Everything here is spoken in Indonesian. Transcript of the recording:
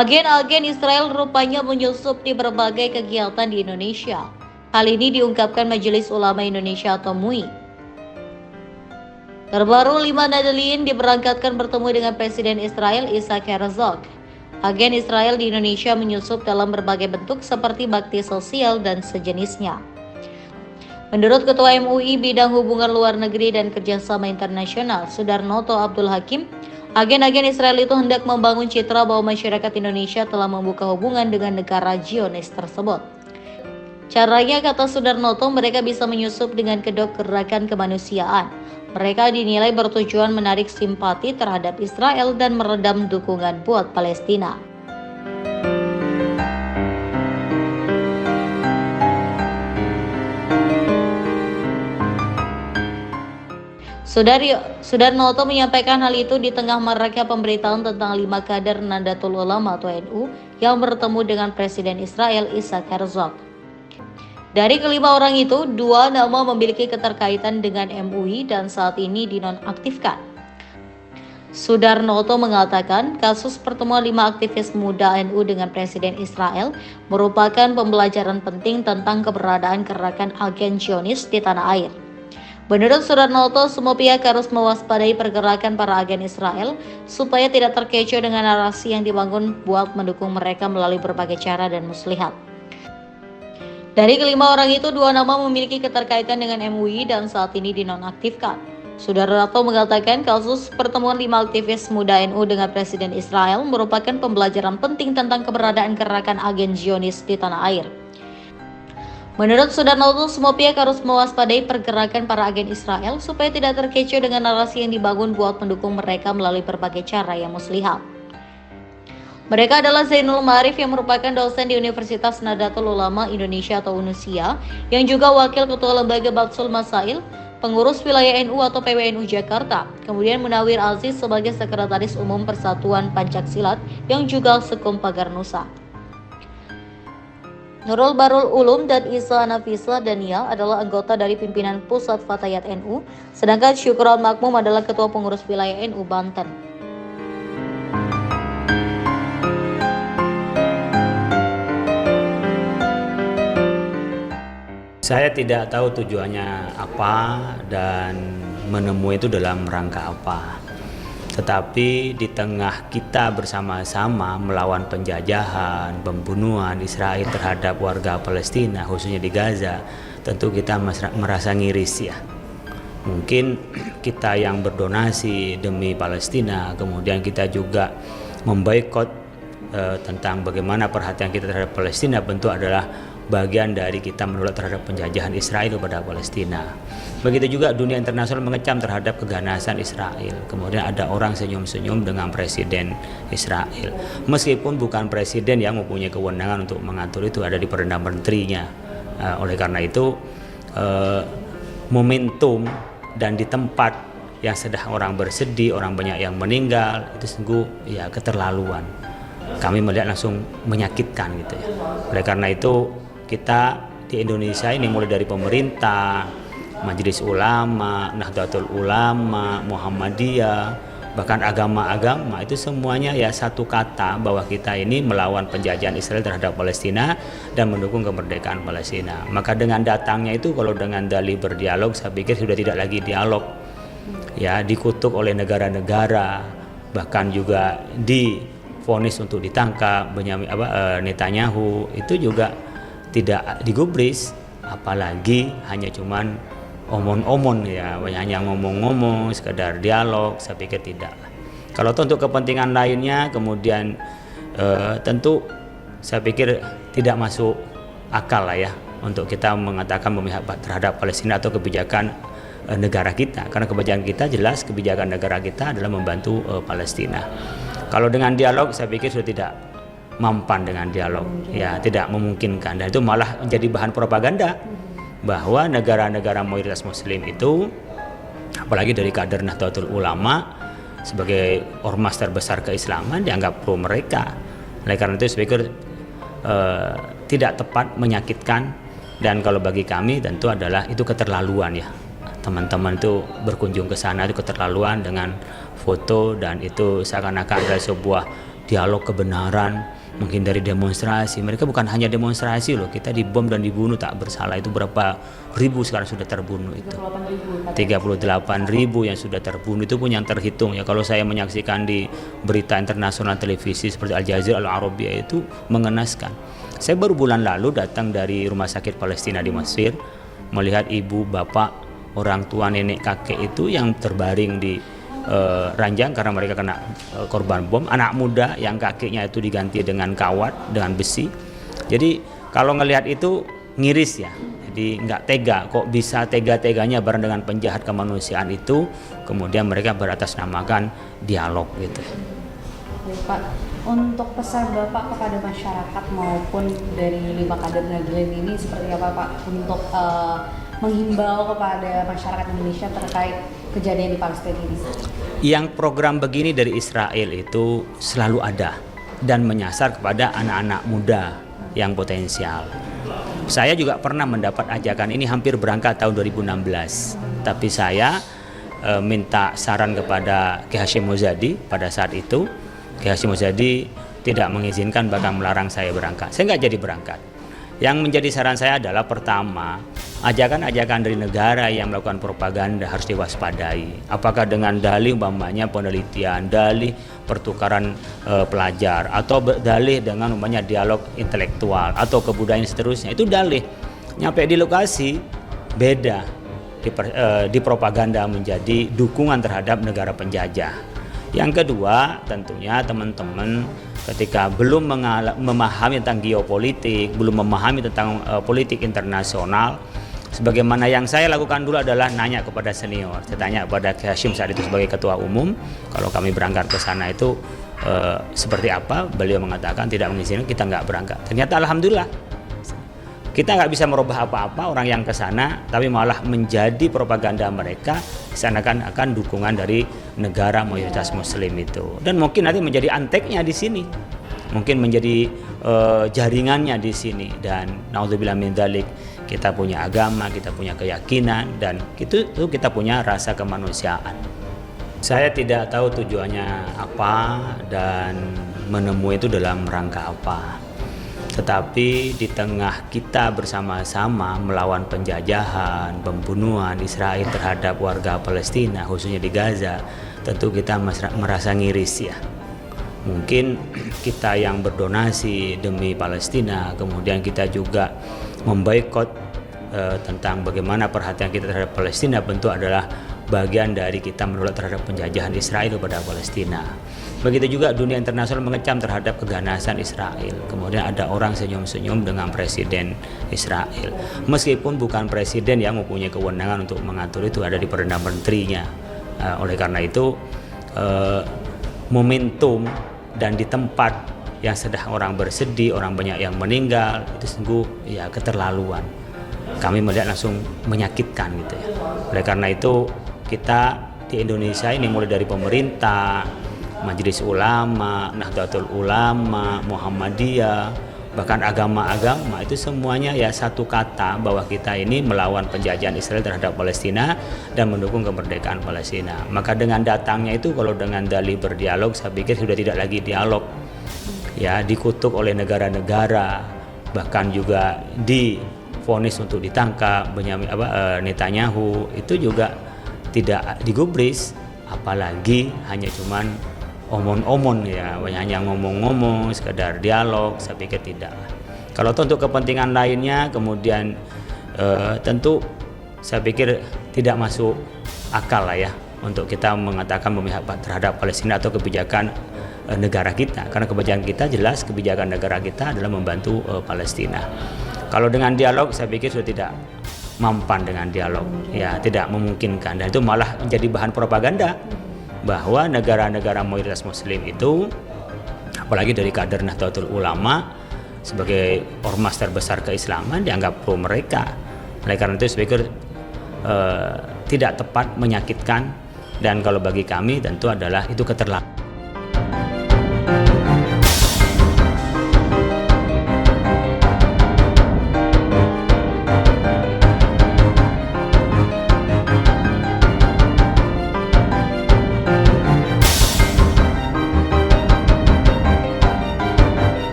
Agen-agen Israel rupanya menyusup di berbagai kegiatan di Indonesia. Hal ini diungkapkan Majelis Ulama Indonesia atau MUI. Terbaru, 5 Nadaliin diberangkatkan bertemu dengan Presiden Israel Isaac Herzog. Agen Israel di Indonesia menyusup dalam berbagai bentuk seperti bakti sosial dan sejenisnya. Menurut Ketua MUI Bidang Hubungan Luar Negeri dan Kerjasama Internasional, Sudarnoto Abdul Hakim, agen-agen Israel itu hendak membangun citra bahwa masyarakat Indonesia telah membuka hubungan dengan negara Zionis tersebut. Caranya, kata Sudarnoto, mereka bisa menyusup dengan kedok gerakan kemanusiaan. Mereka dinilai bertujuan menarik simpati terhadap Israel dan meredam dukungan buat Palestina. Sudarnoto menyampaikan hal itu di tengah maraknya pemberitaan tentang 5 kader Nahdlatul Ulama atau NU yang bertemu dengan Presiden Israel Isaac Herzog. Dari kelima orang itu, 2 nama memiliki keterkaitan dengan MUI dan saat ini dinonaktifkan. Sudarnoto mengatakan kasus pertemuan 5 aktivis muda NU dengan Presiden Israel merupakan pembelajaran penting tentang keberadaan gerakan agen Zionis di tanah air. Menurut Sudarnoto, semua pihak harus mewaspadai pergerakan para agen Israel supaya tidak terkecoh dengan narasi yang dibangun buat mendukung mereka melalui berbagai cara dan muslihat. Dari kelima orang itu, 2 nama memiliki keterkaitan dengan MUI dan saat ini dinonaktifkan. Sudarnoto mengatakan kasus pertemuan 5 aktivis muda NU dengan Presiden Israel merupakan pembelajaran penting tentang keberadaan gerakan agen Zionis di tanah air. Menurut Sudarnoto, semua pihak harus mewaspadai pergerakan para agen Israel supaya tidak terkecoh dengan narasi yang dibangun buat mendukung mereka melalui berbagai cara yang muslihat. Mereka adalah Zainul Ma'arif yang merupakan dosen di Universitas Nahdlatul Ulama Indonesia atau UNUSIA, yang juga Wakil Ketua Lembaga Batsul Masail, Pengurus Wilayah NU atau PWNU Jakarta, kemudian Munawir Aziz sebagai Sekretaris Umum Persatuan Pancaksilat yang juga Sekum Pagar Nusa. Nurul Barul Ulum dan Isa Nafisa Daniel adalah anggota dari pimpinan Pusat Fatayat NU, sedangkan Syukron Makmum adalah Ketua Pengurus Wilayah NU Banten. Saya tidak tahu tujuannya apa dan menemui itu dalam rangka apa. Tetapi di tengah kita bersama-sama melawan penjajahan, pembunuhan Israel terhadap warga Palestina, khususnya di Gaza, tentu kita merasa ngiris ya. Mungkin kita yang berdonasi demi Palestina, kemudian kita juga memboikot tentang bagaimana perhatian kita terhadap Palestina, tentu adalah bagian dari kita menolak terhadap penjajahan Israel kepada Palestina. Begitu juga dunia internasional mengecam terhadap keganasan Israel. Kemudian ada orang senyum-senyum dengan Presiden Israel. Meskipun bukan Presiden yang mempunyai kewenangan untuk mengatur itu, ada di Perdana Menterinya. Oleh karena itu, momentum dan di tempat yang sedang orang bersedih, orang banyak yang meninggal, itu sungguh ya keterlaluan. Kami melihat langsung menyakitkan gitu ya. Oleh karena itu, kita di Indonesia ini mulai dari pemerintah, Majelis Ulama, Nahdlatul Ulama, Muhammadiyah, bahkan agama-agama itu semuanya ya satu kata bahwa kita ini melawan penjajahan Israel terhadap Palestina dan mendukung kemerdekaan Palestina. Maka dengan datangnya itu, kalau dengan dalih berdialog, saya pikir sudah tidak lagi dialog. Ya, dikutuk oleh negara-negara, bahkan juga divonis untuk ditangkap. Netanyahu itu juga tidak digubris, apalagi hanya cuman omon-omon ya, hanya ngomong-ngomong sekedar dialog. Saya pikir tidak. Kalau untuk kepentingan lainnya, kemudian tentu saya pikir tidak masuk akal lah ya untuk kita mengatakan memihak terhadap Palestina atau kebijakan negara kita, karena kebijakan kita jelas, kebijakan negara kita adalah membantu Palestina. Kalau dengan dialog, saya pikir sudah tidak mampan dengan dialog, ya tidak memungkinkan, dan itu malah menjadi bahan propaganda bahwa negara-negara mayoritas Muslim itu, apalagi dari kader Nahdlatul Ulama sebagai ormas terbesar keislaman, dianggap pro mereka. Oleh karena itu saya pikir tidak tepat, menyakitkan, dan kalau bagi kami tentu adalah itu keterlaluan ya. Teman-teman itu berkunjung ke sana itu keterlaluan dengan foto, dan itu seakan-akan ada sebuah dialog kebenaran, menghindari demonstrasi. Mereka bukan hanya demonstrasi loh, kita dibom dan dibunuh tak bersalah. Itu berapa ribu sekarang sudah terbunuh itu. 38.000 yang sudah terbunuh, itu pun yang terhitung ya. Kalau saya menyaksikan di berita internasional televisi seperti Al Jazeera, Al Arabia, itu mengenaskan. Saya baru bulan lalu datang dari rumah sakit Palestina di Mesir, melihat ibu, bapak, orang tua, nenek, kakek itu yang terbaring di ranjang karena mereka kena korban bom. Anak muda yang kakinya itu diganti dengan kawat, dengan besi. Jadi kalau ngelihat itu ngiris ya. Jadi nggak tega, kok bisa tega-teganya bareng dengan penjahat kemanusiaan itu. Kemudian mereka beratasnamakan dialog gitu. Pak, untuk pesan Bapak kepada masyarakat maupun dari 5 kader Nahdlatul ini seperti apa Pak untuk menghimbau kepada masyarakat Indonesia terkait kejadian di Palestina ini? Yang program begini dari Israel itu selalu ada dan menyasar kepada anak-anak muda yang potensial. Saya juga pernah mendapat ajakan ini hampir berangkat tahun 2016. Tapi saya minta saran kepada Kiai Hasyim Muzadi pada saat itu. Kiai Hasyim Muzadi tidak mengizinkan bahkan melarang saya berangkat. Saya nggak jadi berangkat. Yang menjadi saran saya adalah pertama, ajakan-ajakan dari negara yang melakukan propaganda harus diwaspadai. Apakah dengan dalih umpamanya penelitian, dalih pertukaran pelajar, atau dalih dengan umpamanya dialog intelektual atau kebudayaan seterusnya, itu dalih. Nyampe di lokasi beda, dipropaganda menjadi dukungan terhadap negara penjajah. Yang kedua, tentunya teman-teman ketika belum memahami tentang geopolitik, belum memahami tentang politik internasional, sebagaimana yang saya lakukan dulu adalah nanya kepada senior. Saya tanya kepada Kiai Hasyim saat itu sebagai ketua umum, kalau kami berangkat ke sana itu seperti apa? Beliau mengatakan tidak mengizinkan, kita nggak berangkat. Ternyata alhamdulillah kita nggak bisa merubah apa-apa orang yang ke sana, tapi malah menjadi propaganda mereka seakan-akan dukungan dari negara mayoritas Muslim itu. Dan mungkin nanti menjadi anteknya di sini, mungkin menjadi jaringannya di sini. Dan naudzubillah min dzalik, kita punya agama, kita punya keyakinan, dan itu kita punya rasa kemanusiaan. Saya tidak tahu tujuannya apa dan menemui itu dalam rangka apa. Tetapi di tengah kita bersama-sama melawan penjajahan, pembunuhan Israel terhadap warga Palestina, khususnya di Gaza, tentu kita merasa ngiris ya. Mungkin kita yang berdonasi demi Palestina, kemudian kita juga memboikot tentang bagaimana perhatian kita terhadap Palestina, tentu adalah bagian dari kita menolak terhadap penjajahan Israel kepada Palestina. Begitu juga dunia internasional mengecam terhadap keganasan Israel. Kemudian ada orang senyum-senyum dengan presiden Israel. Meskipun bukan presiden yang mempunyai kewenangan untuk mengatur itu, ada di Perdana Menterinya. Oleh karena itu, momentum dan di tempat yang sedang orang bersedih, orang banyak yang meninggal, itu sungguh ya keterlaluan. Kami melihat langsung menyakitkan gitu ya. Oleh karena itu, kita di Indonesia ini mulai dari pemerintah, Majelis Ulama, Nahdlatul Ulama, Muhammadiyah, bahkan agama-agama itu semuanya ya satu kata bahwa kita ini melawan penjajahan Israel terhadap Palestina dan mendukung kemerdekaan Palestina. Maka dengan datangnya itu kalau dengan dalih berdialog, saya pikir sudah tidak lagi dialog. Ya, dikutuk oleh negara-negara, bahkan juga divonis untuk ditangkap. Netanyahu itu juga tidak digubris, apalagi hanya cuman omon-omon ya, hanya ngomong-ngomong, sekedar dialog. Saya pikir tidak. Kalau untuk kepentingan lainnya, kemudian tentu saya pikir tidak masuk akal lah ya untuk kita mengatakan memihak terhadap Palestina atau kebijakan negara kita, karena kebijakan kita jelas, kebijakan negara kita adalah membantu Palestina. Kalau dengan dialog, saya pikir sudah tidak mampan dengan dialog, ya tidak memungkinkan, dan itu malah menjadi bahan propaganda bahwa negara-negara mayoritas Muslim itu, apalagi dari kader Nahdlatul Ulama sebagai ormas terbesar keislaman, dianggap pro mereka. Oleh karena itu saya pikir tidak tepat, menyakitkan, dan kalau bagi kami tentu adalah itu keterlaluan.